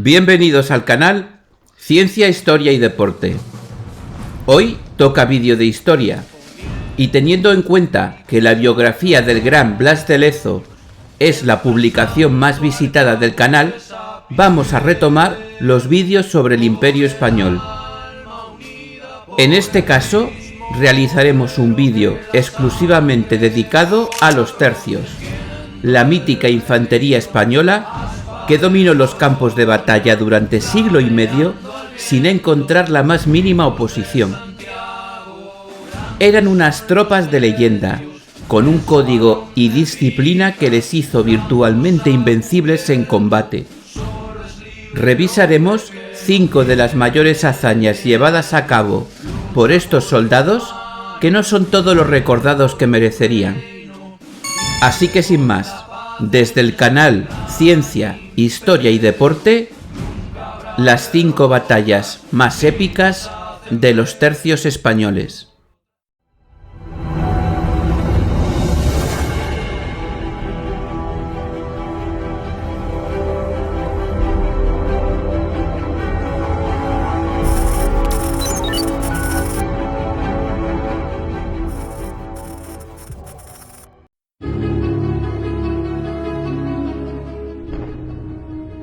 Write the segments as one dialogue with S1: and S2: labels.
S1: Bienvenidos al canal Ciencia, Historia y Deporte. Hoy toca vídeo de historia, y teniendo en cuenta que la biografía del gran Blas de Lezo es la publicación más visitada del canal, vamos a retomar los vídeos sobre el Imperio Español. En este caso, realizaremos un vídeo exclusivamente dedicado a los tercios, la mítica infantería española que dominó los campos de batalla durante siglo y medio sin encontrar la más mínima oposición. Eran unas tropas de leyenda, con un código y disciplina que les hizo virtualmente invencibles en combate. Revisaremos 5 de las mayores hazañas llevadas a cabo por estos soldados, que no son todos los recordados que merecerían. Así que sin más, desde el canal Ciencia, Historia y Deporte, las 5 batallas más épicas de los tercios españoles.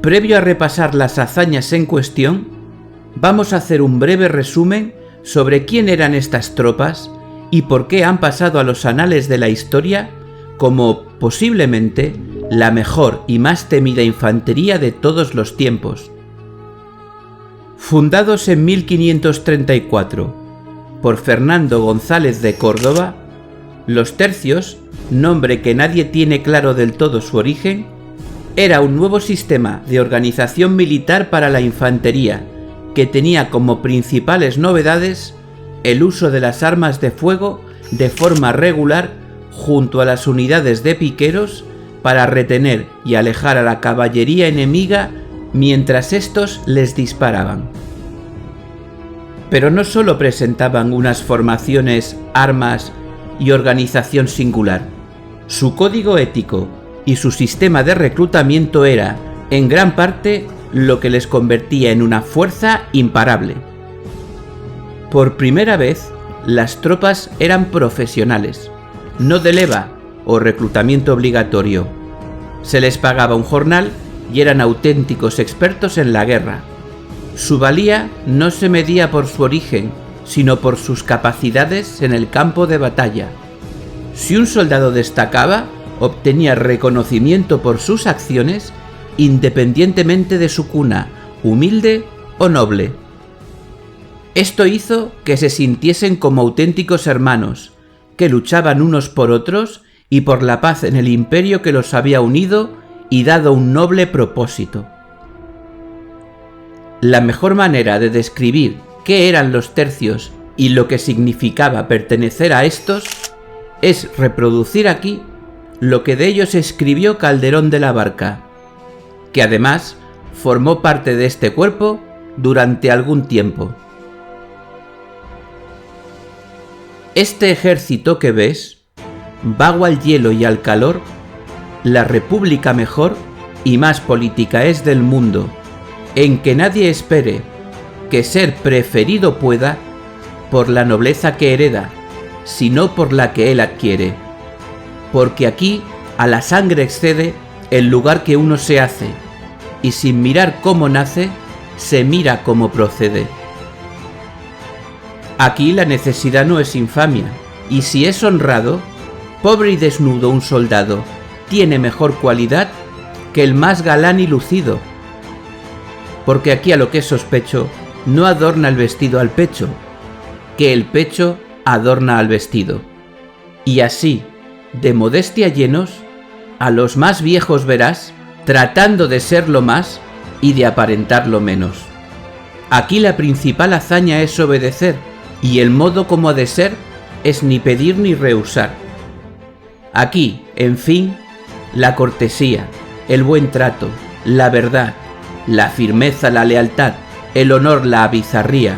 S1: Previo a repasar las hazañas en cuestión, vamos a hacer un breve resumen sobre quién eran estas tropas y por qué han pasado a los anales de la historia como posiblemente la mejor y más temida infantería de todos los tiempos. Fundados en 1534 por Fernando González de Córdoba, los tercios, nombre que nadie tiene claro del todo su origen, era un nuevo sistema de organización militar para la infantería que tenía como principales novedades el uso de las armas de fuego de forma regular junto a las unidades de piqueros para retener y alejar a la caballería enemiga mientras estos les disparaban. Pero no solo presentaban unas formaciones, armas y organización singular. Su código ético y su sistema de reclutamiento era, en gran parte, lo que les convertía en una fuerza imparable. Por primera vez, las tropas eran profesionales, no de leva o reclutamiento obligatorio. Se les pagaba un jornal y eran auténticos expertos en la guerra. Su valía no se medía por su origen, sino por sus capacidades en el campo de batalla. Si un soldado destacaba, obtenía reconocimiento por sus acciones independientemente de su cuna, humilde o noble. Esto hizo que se sintiesen como auténticos hermanos, que luchaban unos por otros y por la paz en el imperio que los había unido y dado un noble propósito. La mejor manera de describir qué eran los tercios y lo que significaba pertenecer a estos es reproducir aquí lo que de ellos escribió Calderón de la Barca, que además formó parte de este cuerpo durante algún tiempo. Este ejército que ves, vago al hielo y al calor, la república mejor y más política es del mundo, en que nadie espere que ser preferido pueda por la nobleza que hereda, sino por la que él adquiere. Porque aquí a la sangre excede el lugar que uno se hace, y sin mirar cómo nace, se mira cómo procede. Aquí la necesidad no es infamia, y si es honrado, pobre y desnudo un soldado tiene mejor cualidad que el más galán y lucido. Porque aquí a lo que sospecho, no adorna el vestido al pecho, que el pecho adorna al vestido. Y así, de modestia llenos, a los más viejos verás tratando de ser lo más y de aparentar lo menos. Aquí la principal hazaña es obedecer, y el modo como ha de ser es ni pedir ni rehusar. Aquí, en fin, la cortesía, el buen trato, la verdad, la firmeza, la lealtad, el honor, la bizarría,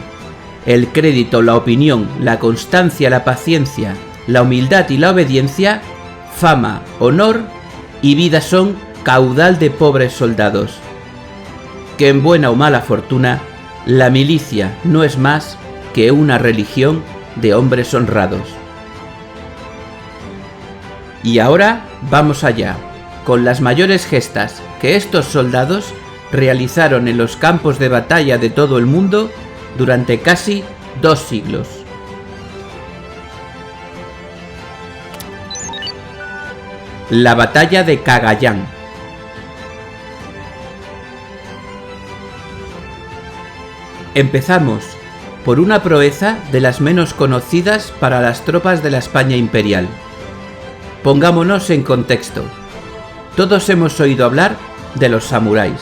S1: el crédito, la opinión, la constancia, la paciencia, la humildad y la obediencia, fama, honor y vida son caudal de pobres soldados. que en buena o mala fortuna, la milicia no es más que una religión de hombres honrados. Y ahora vamos allá, con las mayores gestas que estos soldados realizaron en los campos de batalla de todo el mundo durante casi 2 siglos. La batalla de Cagayán. Empezamos por una proeza de las menos conocidas para las tropas de la España imperial. Pongámonos en contexto. Todos hemos oído hablar de los samuráis,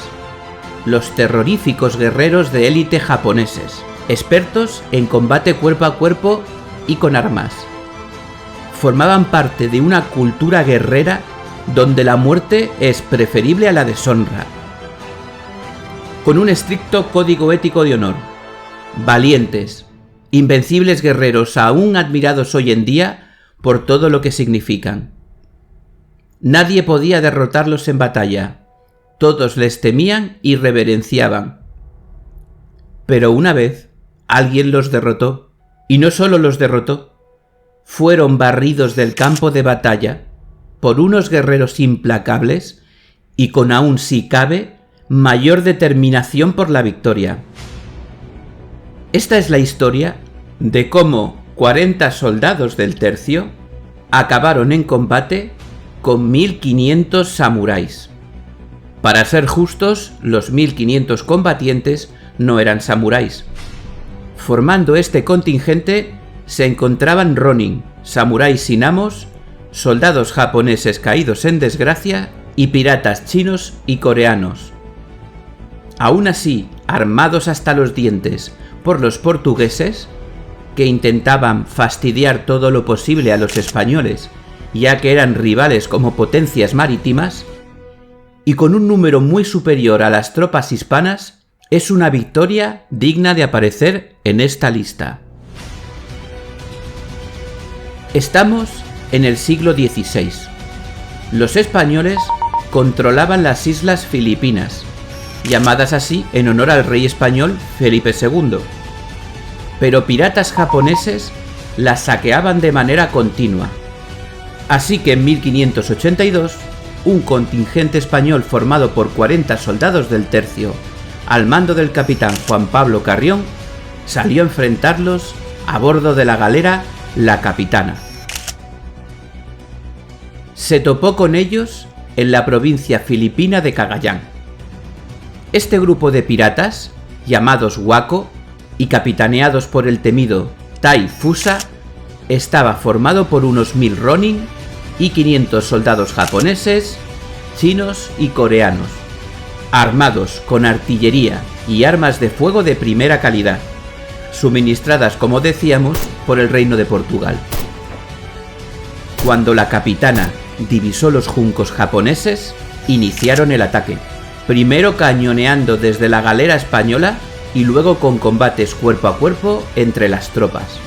S1: los terroríficos guerreros de élite japoneses, expertos en combate cuerpo a cuerpo y con armas. Formaban parte de una cultura guerrera donde la muerte es preferible a la deshonra, con un estricto código ético de honor. Valientes, invencibles guerreros aún admirados hoy en día por todo lo que significan. Nadie podía derrotarlos en batalla, todos les temían y reverenciaban. Pero una vez, alguien los derrotó, y no solo los derrotó, fueron barridos del campo de batalla por unos guerreros implacables y con aún si cabe, mayor determinación por la victoria. Esta es la historia de cómo 40 soldados del tercio acabaron en combate con 1500 samuráis. Para ser justos, los 1500 combatientes no eran samuráis. Formando este contingente se encontraban ronin, samuráis sin amos, soldados japoneses caídos en desgracia y piratas chinos y coreanos. Aún así, armados hasta los dientes por los portugueses, que intentaban fastidiar todo lo posible a los españoles, ya que eran rivales como potencias marítimas, y con un número muy superior a las tropas hispanas, es una victoria digna de aparecer en esta lista. Estamos en el siglo XVI. Los españoles controlaban las islas Filipinas, llamadas así en honor al rey español Felipe II, pero piratas japoneses las saqueaban de manera continua. Así que en 1582, un contingente español formado por 40 soldados del tercio, al mando del capitán Juan Pablo Carrión, salió a enfrentarlos a bordo de la galera La Capitana. Se topó con ellos en la provincia filipina de Cagayán. Este grupo de piratas, llamados Wako y capitaneados por el temido Tai Fusa, estaba formado por unos 1000 ronin y 500 soldados japoneses, chinos y coreanos, armados con artillería y armas de fuego de primera calidad, suministradas, como decíamos, por el Reino de Portugal. Cuando la capitana divisó los juncos japoneses, iniciaron el ataque, primero cañoneando desde la galera española y luego con combates cuerpo a cuerpo entre las tropas.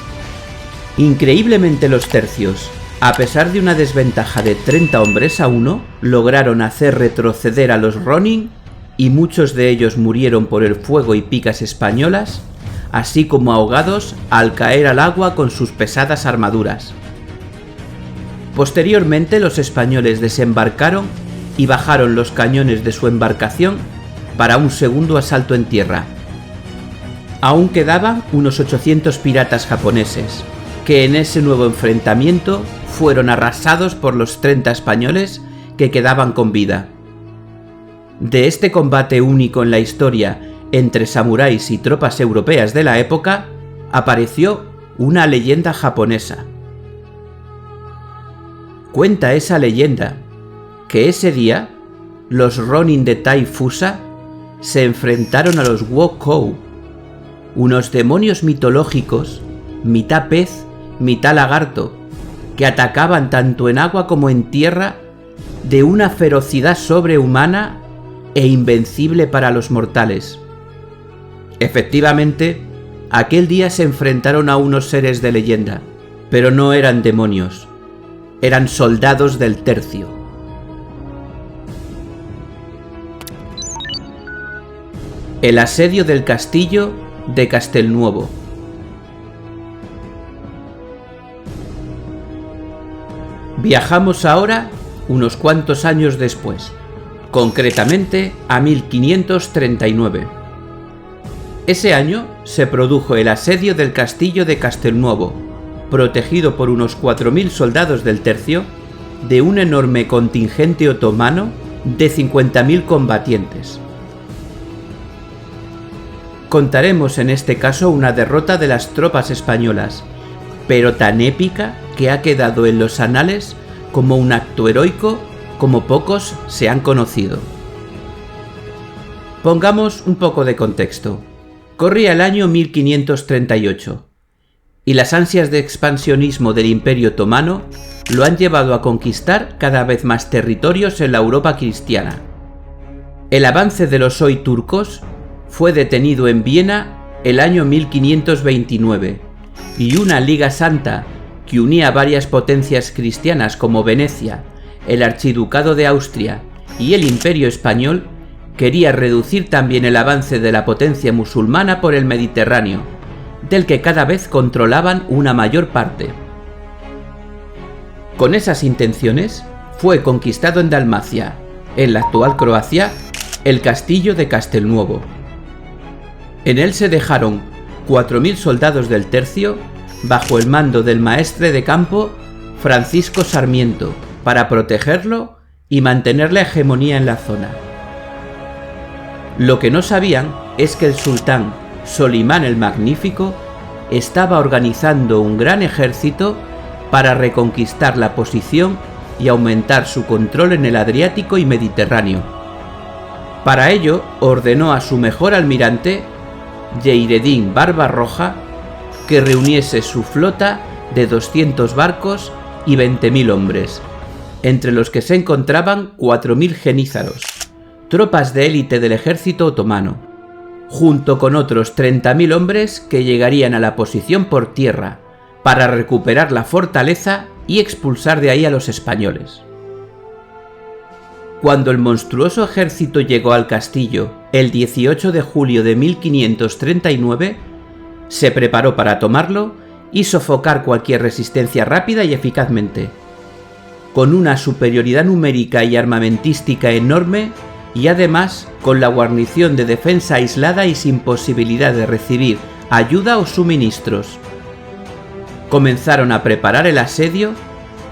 S1: Increíblemente los tercios, a pesar de una desventaja de 30 hombres a 1, lograron hacer retroceder a los ronin y muchos de ellos murieron por el fuego y picas españolas, así como ahogados al caer al agua con sus pesadas armaduras. Posteriormente los españoles desembarcaron y bajaron los cañones de su embarcación para un segundo asalto en tierra. Aún quedaban unos 800 piratas japoneses, que en ese nuevo enfrentamiento fueron arrasados por los 30 españoles que quedaban con vida. De este combate único en la historia entre samuráis y tropas europeas de la época, apareció una leyenda japonesa. Cuenta esa leyenda que ese día los ronin de Tai Fusa se enfrentaron a los Wokou, unos demonios mitológicos, mitad pez, mitad lagarto, que atacaban tanto en agua como en tierra de una ferocidad sobrehumana e invencible para los mortales. Efectivamente, aquel día se enfrentaron a unos seres de leyenda, pero no eran demonios, eran soldados del tercio. El asedio del castillo de Castelnuovo. Viajamos ahora unos cuantos años después, concretamente a 1539. Ese año se produjo el asedio del castillo de Castelnuovo, protegido por unos 4.000 soldados del tercio, de un enorme contingente otomano de 50.000 combatientes. Contaremos en este caso una derrota de las tropas españolas, pero tan épica que ha quedado en los anales como un acto heroico como pocos se han conocido. Pongamos un poco de contexto. Corría el año 1538, y las ansias de expansionismo del Imperio Otomano lo han llevado a conquistar cada vez más territorios en la Europa cristiana. El avance de los hoy turcos fue detenido en Viena el año 1529, y una Liga Santa que unía varias potencias cristianas como Venecia, el Archiducado de Austria y el Imperio Español quería reducir también el avance de la potencia musulmana por el Mediterráneo, del que cada vez controlaban una mayor parte. Con esas intenciones fue conquistado en Dalmacia, en la actual Croacia, el castillo de Castelnuovo. En él se dejaron 4.000 soldados del tercio bajo el mando del maestre de campo Francisco Sarmiento para protegerlo y mantener la hegemonía en la zona. Lo que no sabían es que el sultán Solimán el Magnífico estaba organizando un gran ejército para reconquistar la posición y aumentar su control en el Adriático y Mediterráneo. Para ello ordenó a su mejor almirante, Yeiredín Barbarroja, que reuniese su flota de 200 barcos y 20.000 hombres, entre los que se encontraban 4.000 genízaros, tropas de élite del ejército otomano, junto con otros 30.000 hombres que llegarían a la posición por tierra para recuperar la fortaleza y expulsar de ahí a los españoles. Cuando el monstruoso ejército llegó al castillo el 18 de julio de 1539, se preparó para tomarlo y sofocar cualquier resistencia rápida y eficazmente. Con una superioridad numérica y armamentística enorme, y además con la guarnición de defensa aislada y sin posibilidad de recibir ayuda o suministros. Comenzaron a preparar el asedio,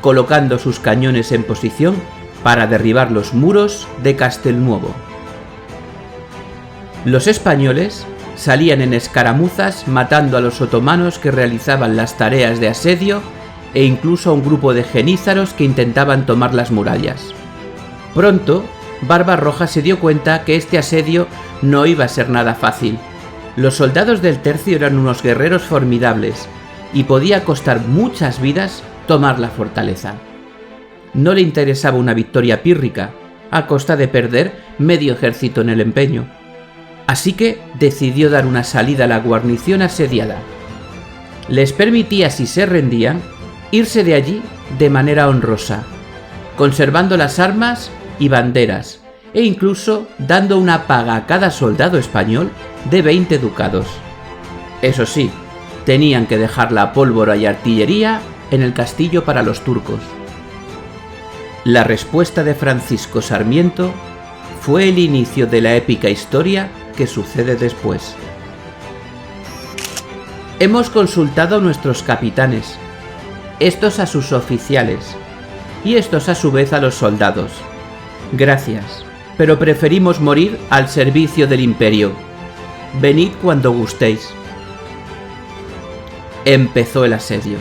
S1: colocando sus cañones en posición para derribar los muros de Castelnuovo. Los españoles salían en escaramuzas matando a los otomanos que realizaban las tareas de asedio e incluso a un grupo de genízaros que intentaban tomar las murallas. Pronto, Barbarroja se dio cuenta que este asedio no iba a ser nada fácil. Los soldados del tercio eran unos guerreros formidables y podía costar muchas vidas tomar la fortaleza. No le interesaba una victoria pírrica, a costa de perder medio ejército en el empeño. Así que decidió dar una salida a la guarnición asediada. Les permitía, si se rendían, irse de allí de manera honrosa, conservando las armas y banderas, e incluso dando una paga a cada soldado español de 20 ducados. Eso sí, tenían que dejar la pólvora y artillería en el castillo para los turcos. La respuesta de Francisco Sarmiento fue el inicio de la épica historia que sucede después. Hemos consultado a nuestros capitanes, estos a sus oficiales, y estos a su vez a los soldados. Gracias, pero preferimos morir al servicio del imperio. Venid cuando gustéis. Empezó el asedio.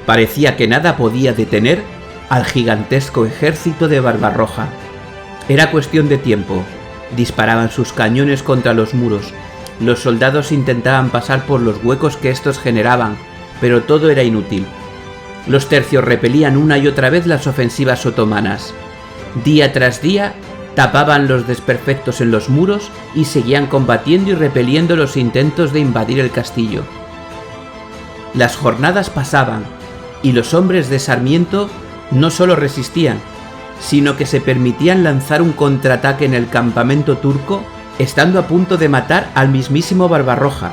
S1: Parecía que nada podía detener al gigantesco ejército de Barbarroja. Era cuestión de tiempo. Disparaban sus cañones contra los muros. Los soldados intentaban pasar por los huecos que estos generaban, pero todo era inútil. Los tercios repelían una y otra vez las ofensivas otomanas. Día tras día tapaban los desperfectos en los muros y seguían combatiendo y repeliendo los intentos de invadir el castillo. Las jornadas pasaban y los hombres de Sarmiento no solo resistían, sino que se permitían lanzar un contraataque en el campamento turco estando a punto de matar al mismísimo Barbarroja.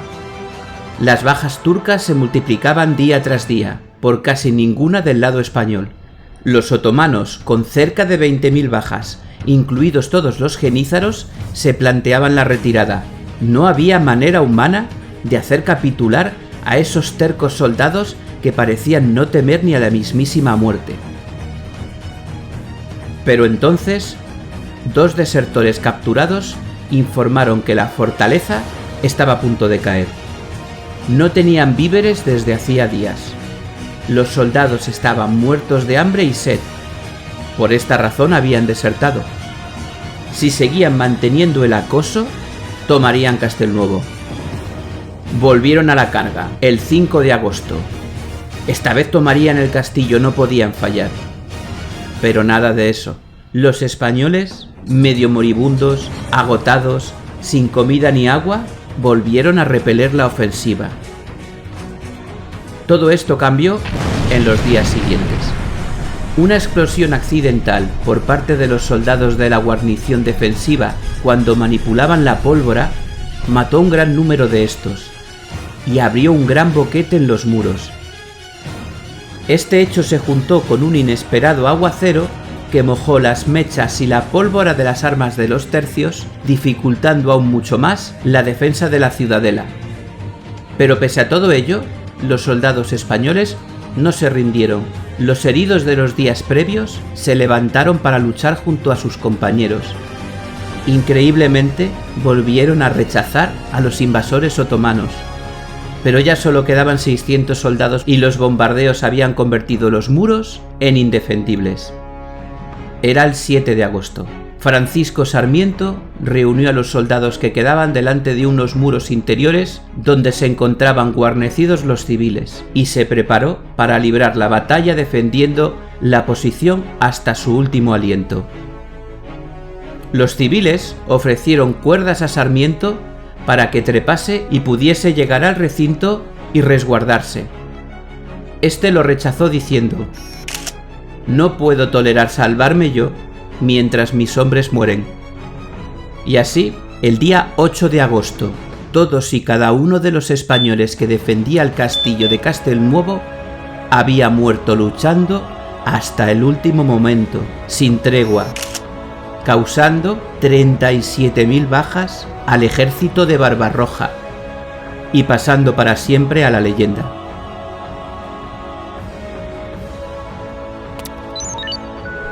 S1: Las bajas turcas se multiplicaban día tras día, por casi ninguna del lado español. Los otomanos, con cerca de 20.000 bajas, incluidos todos los genízaros, se planteaban la retirada. No había manera humana de hacer capitular a esos tercos soldados que parecían no temer ni a la mismísima muerte. Pero entonces, 2 desertores capturados informaron que la fortaleza estaba a punto de caer. No tenían víveres desde hacía días. Los soldados estaban muertos de hambre y sed. Por esta razón habían desertado. Si seguían manteniendo el acoso, tomarían Castelnuovo. Volvieron a la carga, el 5 de agosto. Esta vez tomarían el castillo, no podían fallar. Pero nada de eso. Los españoles, medio moribundos, agotados, sin comida ni agua, volvieron a repeler la ofensiva. Todo esto cambió en los días siguientes. Una explosión accidental por parte de los soldados de la guarnición defensiva cuando manipulaban la pólvora mató un gran número de estos y abrió un gran boquete en los muros. Este hecho se juntó con un inesperado aguacero que mojó las mechas y la pólvora de las armas de los tercios, dificultando aún mucho más la defensa de la ciudadela. Pero pese a todo ello, los soldados españoles no se rindieron. Los heridos de los días previos se levantaron para luchar junto a sus compañeros. Increíblemente, volvieron a rechazar a los invasores otomanos. Pero ya solo quedaban 600 soldados y los bombardeos habían convertido los muros en indefendibles. Era el 7 de agosto. Francisco Sarmiento reunió a los soldados que quedaban delante de unos muros interiores donde se encontraban guarnecidos los civiles y se preparó para librar la batalla defendiendo la posición hasta su último aliento. Los civiles ofrecieron cuerdas a Sarmiento para que trepase y pudiese llegar al recinto y resguardarse. Este lo rechazó diciendo: «No puedo tolerar salvarme yo mientras mis hombres mueren». Y así, el día 8 de agosto, todos y cada uno de los españoles que defendía el castillo de Castelnuovo había muerto luchando hasta el último momento, sin tregua, causando 37.000 bajas al ejército de Barbarroja y pasando para siempre a la leyenda.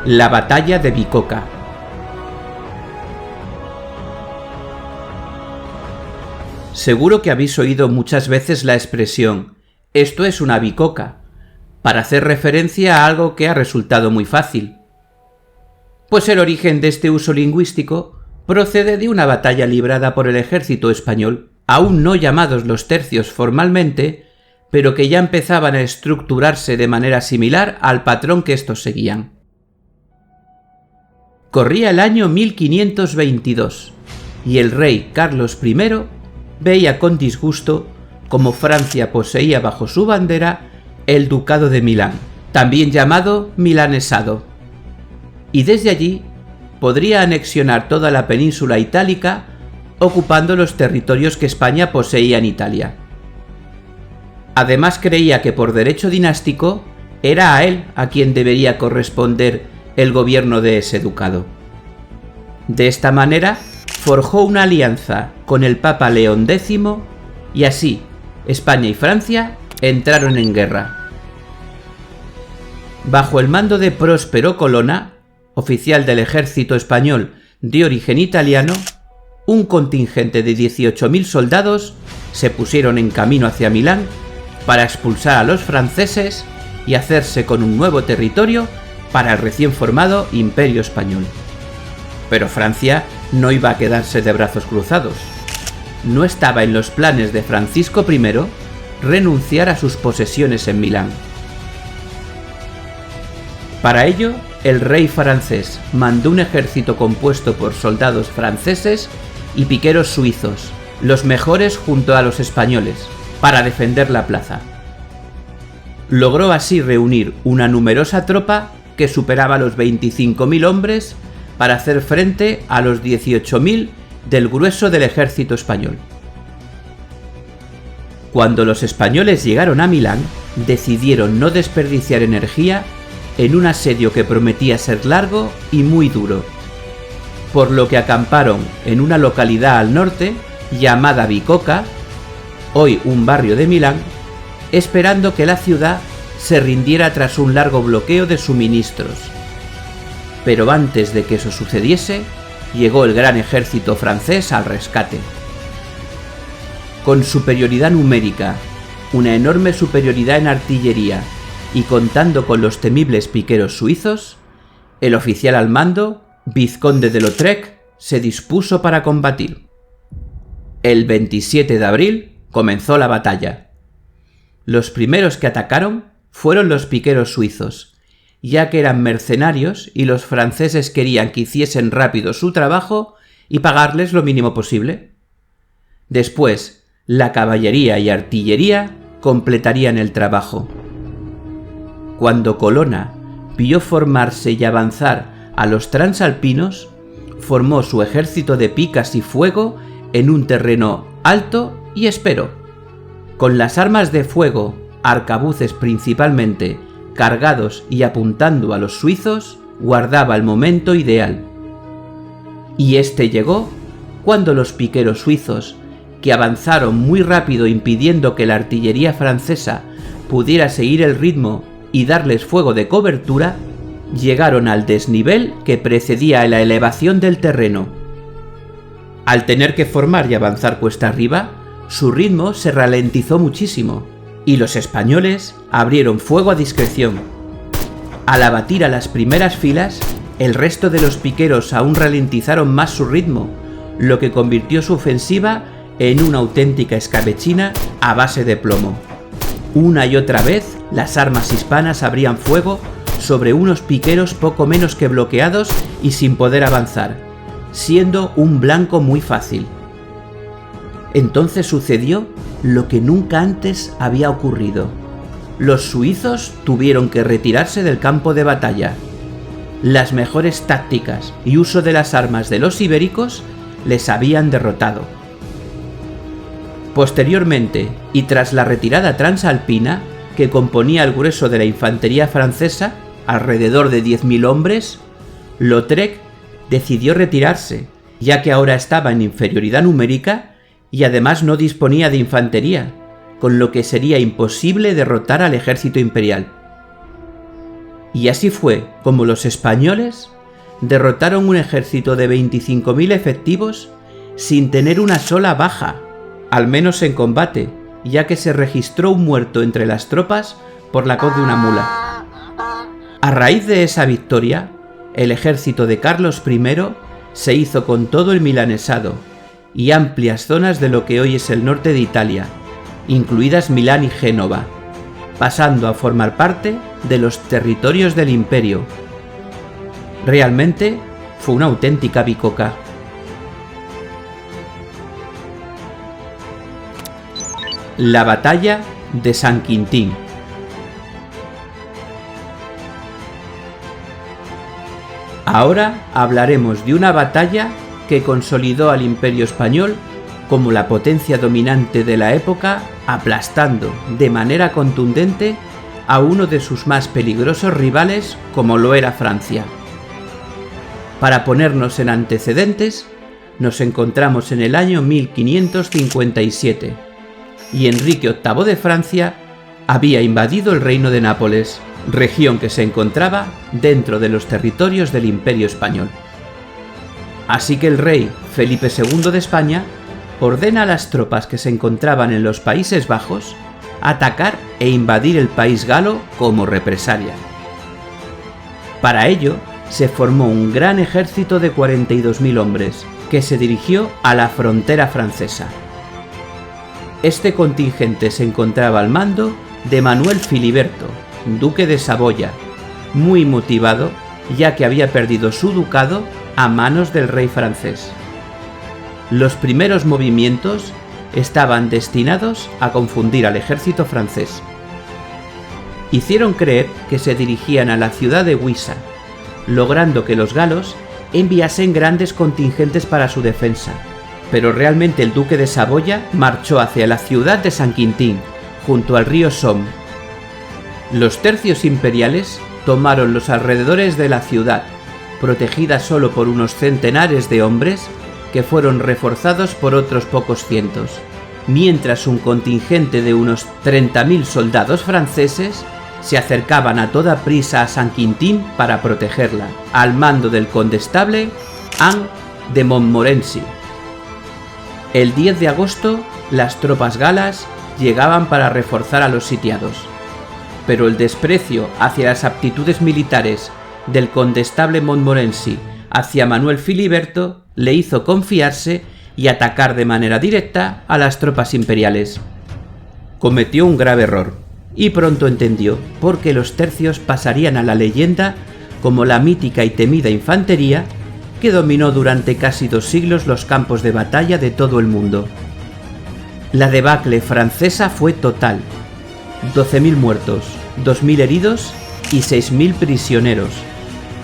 S1: La batalla de Bicoca. Seguro que habéis oído muchas veces la expresión «esto es una bicoca», para hacer referencia a algo que ha resultado muy fácil. Pues el origen de este uso lingüístico procede de una batalla librada por el ejército español, aún no llamados los tercios formalmente, pero que ya empezaban a estructurarse de manera similar al patrón que estos seguían. Corría el año 1522 y el rey Carlos I veía con disgusto cómo Francia poseía bajo su bandera el ducado de Milán, también llamado milanesado, y desde allí podría anexionar toda la península itálica ocupando los territorios que España poseía en Italia. Además creía que por derecho dinástico era a él a quien debería corresponder el gobierno de ese ducado. De esta manera forjó una alianza con el Papa León X y así España y Francia entraron en guerra. Bajo el mando de Próspero Colonna, oficial del ejército español de origen italiano, un contingente de 18.000 soldados se pusieron en camino hacia Milán para expulsar a los franceses y hacerse con un nuevo territorio para el recién formado Imperio Español. Pero Francia no iba a quedarse de brazos cruzados. No estaba en los planes de Francisco I renunciar a sus posesiones en Milán. Para ello, el rey francés mandó un ejército compuesto por soldados franceses y piqueros suizos, los mejores junto a los españoles, para defender la plaza. Logró así reunir una numerosa tropa que superaba los 25.000 hombres para hacer frente a los 18.000 del grueso del ejército español. Cuando los españoles llegaron a Milán, decidieron no desperdiciar energía en un asedio que prometía ser largo y muy duro, por lo que acamparon en una localidad al norte llamada Bicocca, hoy un barrio de Milán, esperando que la ciudad se rindiera tras un largo bloqueo de suministros. Pero antes de que eso sucediese, llegó el gran ejército francés al rescate. Con superioridad numérica, una enorme superioridad en artillería y contando con los temibles piqueros suizos, el oficial al mando, vizconde de Lautrec, se dispuso para combatir. El 27 de abril comenzó la batalla. Los primeros que atacaron fueron los piqueros suizos, ya que eran mercenarios y los franceses querían que hiciesen rápido su trabajo y pagarles lo mínimo posible. Después, la caballería y artillería completarían el trabajo. Cuando Colonna vio formarse y avanzar a los transalpinos, formó su ejército de picas y fuego en un terreno alto y esperó. Con las armas de fuego, arcabuces principalmente, cargados y apuntando a los suizos, guardaba el momento ideal. Y este llegó cuando los piqueros suizos, que avanzaron muy rápido impidiendo que la artillería francesa pudiera seguir el ritmo y darles fuego de cobertura, llegaron al desnivel que precedía a la elevación del terreno. Al tener que formar y avanzar cuesta arriba, su ritmo se ralentizó muchísimo, y los españoles abrieron fuego a discreción. Al abatir a las primeras filas, el resto de los piqueros aún ralentizaron más su ritmo, lo que convirtió su ofensiva en una auténtica escabechina a base de plomo. Una y otra vez, las armas hispanas abrían fuego sobre unos piqueros poco menos que bloqueados y sin poder avanzar, siendo un blanco muy fácil. Entonces sucedió lo que nunca antes había ocurrido. Los suizos tuvieron que retirarse del campo de batalla. Las mejores tácticas y uso de las armas de los ibéricos les habían derrotado. Posteriormente, y tras la retirada transalpina, que componía el grueso de la infantería francesa, alrededor de 10.000 hombres, Lautrec decidió retirarse, ya que ahora estaba en inferioridad numérica y además no disponía de infantería, con lo que sería imposible derrotar al ejército imperial. Y así fue como los españoles derrotaron un ejército de 25.000 efectivos sin tener una sola baja, al menos en combate, ya que se registró un muerto entre las tropas por la coz de una mula. A raíz de esa victoria, el ejército de Carlos I se hizo con todo el milanesado y amplias zonas de lo que hoy es el norte de Italia, incluidas Milán y Génova, pasando a formar parte de los territorios del imperio. Realmente fue una auténtica bicoca. La batalla de San Quintín. Ahora hablaremos de una batalla que consolidó al Imperio Español como la potencia dominante de la época, aplastando de manera contundente a uno de sus más peligrosos rivales como lo era Francia. Para ponernos en antecedentes, nos encontramos en el año 1557 y Enrique VIII de Francia había invadido el reino de Nápoles, región que se encontraba dentro de los territorios del Imperio Español. Así que el rey Felipe II de España ordena a las tropas que se encontraban en los Países Bajos atacar e invadir el país galo como represalia. Para ello, se formó un gran ejército de 42.000 hombres, que se dirigió a la frontera francesa. Este contingente se encontraba al mando de Manuel Filiberto, duque de Saboya, muy motivado ya que había perdido su ducado a manos del rey francés. Los primeros movimientos estaban destinados a confundir al ejército francés. Hicieron creer que se dirigían a la ciudad de Huisa, logrando que los galos enviasen grandes contingentes para su defensa, pero realmente el duque de Saboya marchó hacia la ciudad de San Quintín, junto al río Somme. Los tercios imperiales tomaron los alrededores de la ciudad, protegida solo por unos centenares de hombres que fueron reforzados por otros pocos cientos, mientras un contingente de unos 30.000 soldados franceses se acercaban a toda prisa a San Quintín para protegerla, al mando del condestable Anne de Montmorency. El 10 de agosto, las tropas galas llegaban para reforzar a los sitiados, pero el desprecio hacia las aptitudes militares del condestable Montmorency hacia Manuel Filiberto le hizo confiarse y atacar de manera directa a las tropas imperiales. Cometió un grave error, y pronto entendió por qué los tercios pasarían a la leyenda como la mítica y temida infantería que dominó durante casi 2 siglos los campos de batalla de todo el mundo. La debacle francesa fue total: 12.000 muertos, 2.000 heridos y 6.000 prisioneros,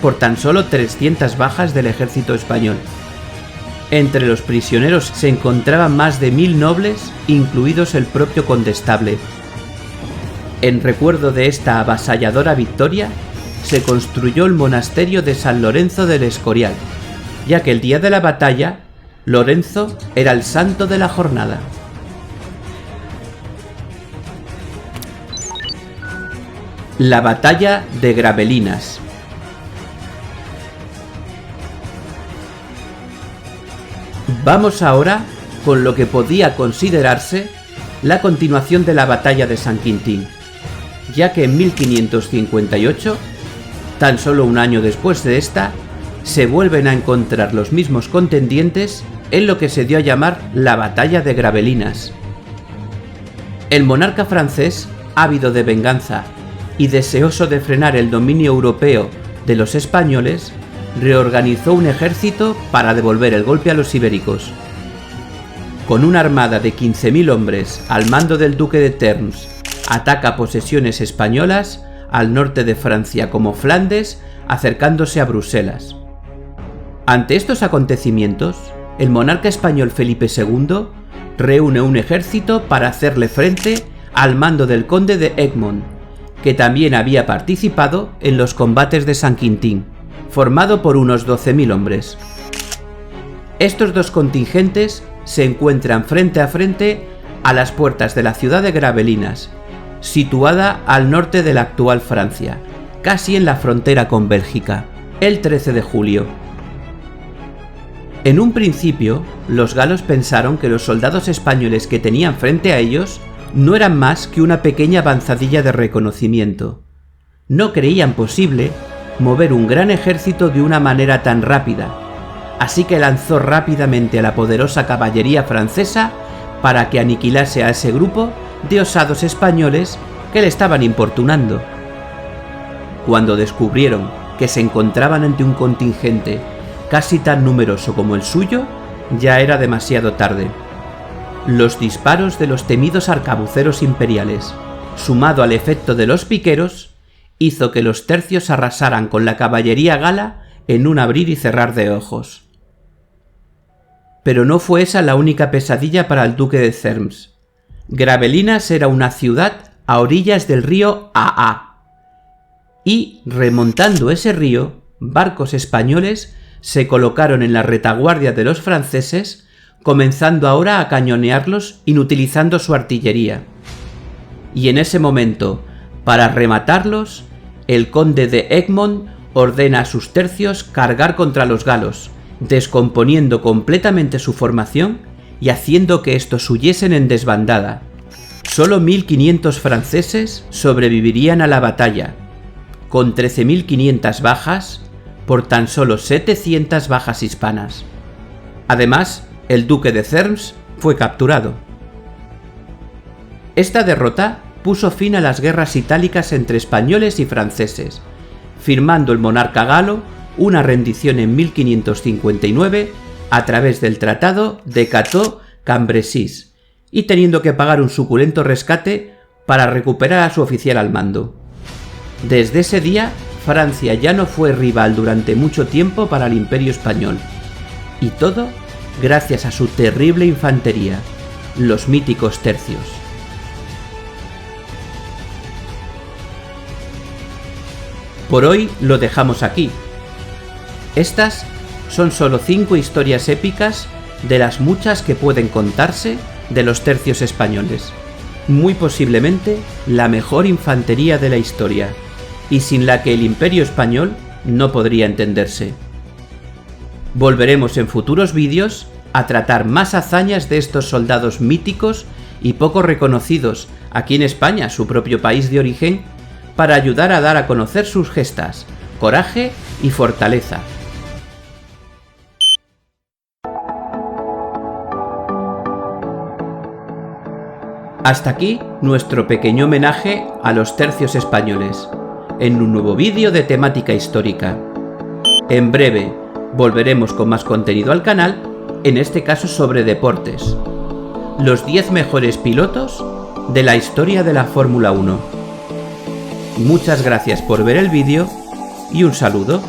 S1: por tan solo 300 bajas del ejército español. Entre los prisioneros se encontraban más de 1.000 nobles, incluidos el propio condestable. En recuerdo de esta avasalladora victoria, se construyó el monasterio de San Lorenzo del Escorial, ya que el día de la batalla, Lorenzo era el santo de la jornada. La batalla de Gravelinas. Vamos ahora con lo que podía considerarse la continuación de la batalla de San Quintín, ya que en 1558, tan solo un año después de esta, se vuelven a encontrar los mismos contendientes en lo que se dio a llamar la batalla de Gravelinas. El monarca francés, ávido de venganza y deseoso de frenar el dominio europeo de los españoles, reorganizó un ejército para devolver el golpe a los ibéricos. Con una armada de 15.000 hombres al mando del duque de Termes, ataca posesiones españolas al norte de Francia como Flandes, acercándose a Bruselas. Ante estos acontecimientos, el monarca español Felipe II reúne un ejército para hacerle frente al mando del conde de Egmont, que también había participado en los combates de San Quintín, formado por unos 12.000 hombres. Estos dos contingentes se encuentran frente a frente a las puertas de la ciudad de Gravelinas, situada al norte de la actual Francia, casi en la frontera con Bélgica, el 13 de julio. En un principio, los galos pensaron que los soldados españoles que tenían frente a ellos no eran más que una pequeña avanzadilla de reconocimiento. No creían posible mover un gran ejército de una manera tan rápida, así que lanzó rápidamente a la poderosa caballería francesa para que aniquilase a ese grupo de osados españoles que le estaban importunando. Cuando descubrieron que se encontraban ante un contingente casi tan numeroso como el suyo, ya era demasiado tarde. Los disparos de los temidos arcabuceros imperiales, sumado al efecto de los piqueros, hizo que los tercios arrasaran con la caballería gala en un abrir y cerrar de ojos. Pero no fue esa la única pesadilla para el duque de Termes. Gravelinas era una ciudad a orillas del río Aa, y, remontando ese río, barcos españoles se colocaron en la retaguardia de los franceses, comenzando ahora a cañonearlos inutilizando su artillería. Y en ese momento, para rematarlos, el conde de Egmont ordena a sus tercios cargar contra los galos, descomponiendo completamente su formación y haciendo que estos huyesen en desbandada. Solo 1.500 franceses sobrevivirían a la batalla, con 13.500 bajas por tan solo 700 bajas hispanas. Además, el duque de Termes fue capturado. Esta derrota puso fin a las guerras itálicas entre españoles y franceses, firmando el monarca galo una rendición en 1559 a través del Tratado de Cateau-Cambrésis y teniendo que pagar un suculento rescate para recuperar a su oficial al mando. Desde ese día, Francia ya no fue rival durante mucho tiempo para el Imperio español, y todo gracias a su terrible infantería, los míticos tercios. Por hoy lo dejamos aquí. Estas son solo 5 historias épicas de las muchas que pueden contarse de los tercios españoles. Muy posiblemente la mejor infantería de la historia, y sin la que el Imperio Español no podría entenderse. Volveremos en futuros vídeos a tratar más hazañas de estos soldados míticos y poco reconocidos aquí en España, su propio país de origen, para ayudar a dar a conocer sus gestas, coraje y fortaleza. Hasta aquí nuestro pequeño homenaje a los tercios españoles, en un nuevo vídeo de temática histórica. En breve volveremos con más contenido al canal, en este caso sobre deportes. Los 10 mejores pilotos de la historia de la Fórmula 1. Muchas gracias por ver el vídeo y un saludo.